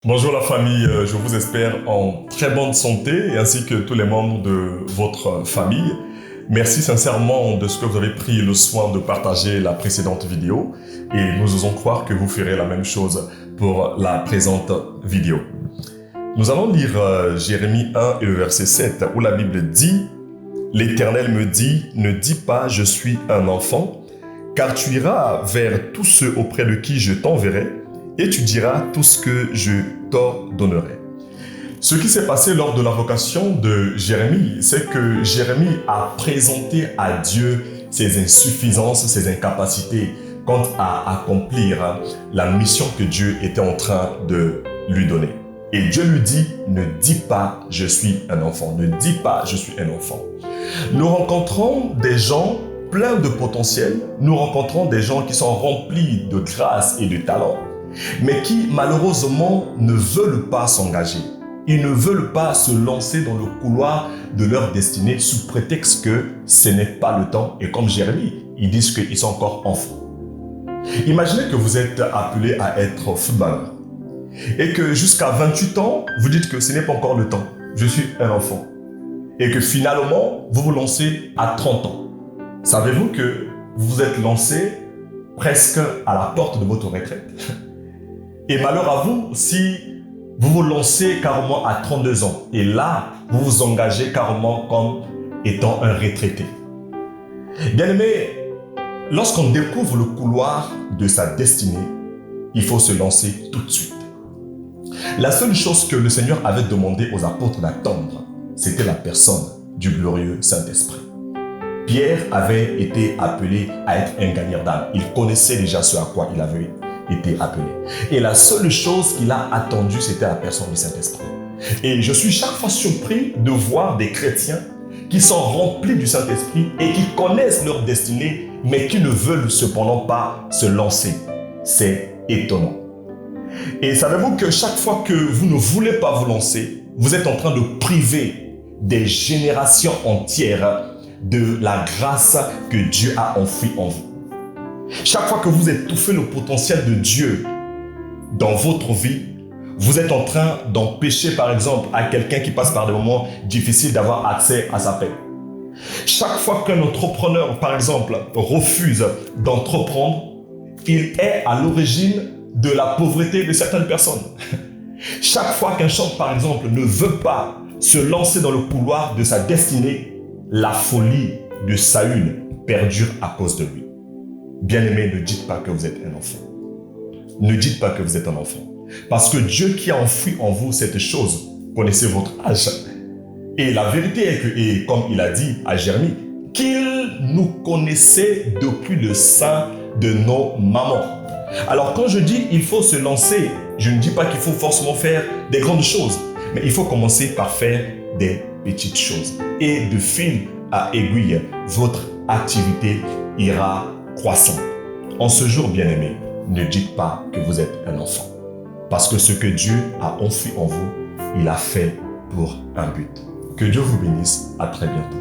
Bonjour la famille, je vous espère en très bonne santé ainsi que tous les membres de votre famille. Merci sincèrement de ce que vous avez pris le soin de partager la précédente vidéo et nous osons croire que vous ferez la même chose pour la présente vidéo. Nous allons lire Jérémie 1 et le verset 7 où la Bible dit « L'Éternel me dit, ne dis pas je suis un enfant, car tu iras vers tous ceux auprès de qui je t'enverrai, et tu diras tout ce que je t'ordonnerai. » Ce qui s'est passé lors de l'invocation de Jérémie, c'est que Jérémie a présenté à Dieu ses insuffisances, ses incapacités quant à accomplir la mission que Dieu était en train de lui donner. Et Dieu lui dit, ne dis pas je suis un enfant, ne dis pas je suis un enfant. Nous rencontrons des gens pleins de potentiel, nous rencontrons des gens qui sont remplis de grâce et de talent, mais qui malheureusement ne veulent pas s'engager. Ils ne veulent pas se lancer dans le couloir de leur destinée sous prétexte que ce n'est pas le temps. Et comme Jérémie, ils disent qu'ils sont encore enfants. Imaginez que vous êtes appelé à être footballeur et que jusqu'à 28 ans, vous dites que ce n'est pas encore le temps. Je suis un enfant. Et que finalement, vous vous lancez à 30 ans. Savez-vous que vous vous êtes lancé presque à la porte de votre retraite? Et malheur à vous si vous vous lancez carrément à 32 ans. Et là, vous vous engagez carrément comme étant un retraité. Bien-aimé, lorsqu'on découvre le couloir de sa destinée, il faut se lancer tout de suite. La seule chose que le Seigneur avait demandé aux apôtres d'attendre, c'était la personne du glorieux Saint-Esprit. Pierre avait été appelé à être un gagnant d'âme. Il connaissait déjà ce à quoi il avait été appelé. Et la seule chose qu'il a attendue, c'était la personne du Saint-Esprit. Et je suis chaque fois surpris de voir des chrétiens qui sont remplis du Saint-Esprit et qui connaissent leur destinée, mais qui ne veulent cependant pas se lancer. C'est étonnant. Et savez-vous que chaque fois que vous ne voulez pas vous lancer, vous êtes en train de priver des générations entières de la grâce que Dieu a enfouie en vous. Chaque fois que vous étouffez le potentiel de Dieu dans votre vie, vous êtes en train d'empêcher par exemple à quelqu'un qui passe par des moments difficiles d'avoir accès à sa paix. Chaque fois qu'un entrepreneur par exemple refuse d'entreprendre, il est à l'origine de la pauvreté de certaines personnes. Chaque fois qu'un chanteur par exemple ne veut pas se lancer dans le couloir de sa destinée, la folie de Saül perdure à cause de lui. Bien-aimé, ne dites pas que vous êtes un enfant. Ne dites pas que vous êtes un enfant. Parce que Dieu qui a enfoui en vous cette chose, connaissez votre âge. Et la vérité est que, et comme il a dit à Jérémie, qu'il nous connaissait depuis le sein de nos mamans. Alors quand je dis il faut se lancer, je ne dis pas qu'il faut forcément faire des grandes choses, mais il faut commencer par faire des petites choses. Et de fil à aiguille, votre activité ira croissant. En ce jour, bien-aimé, ne dites pas que vous êtes un enfant. Parce que ce que Dieu a enfoui en vous, il a fait pour un but. Que Dieu vous bénisse. À très bientôt.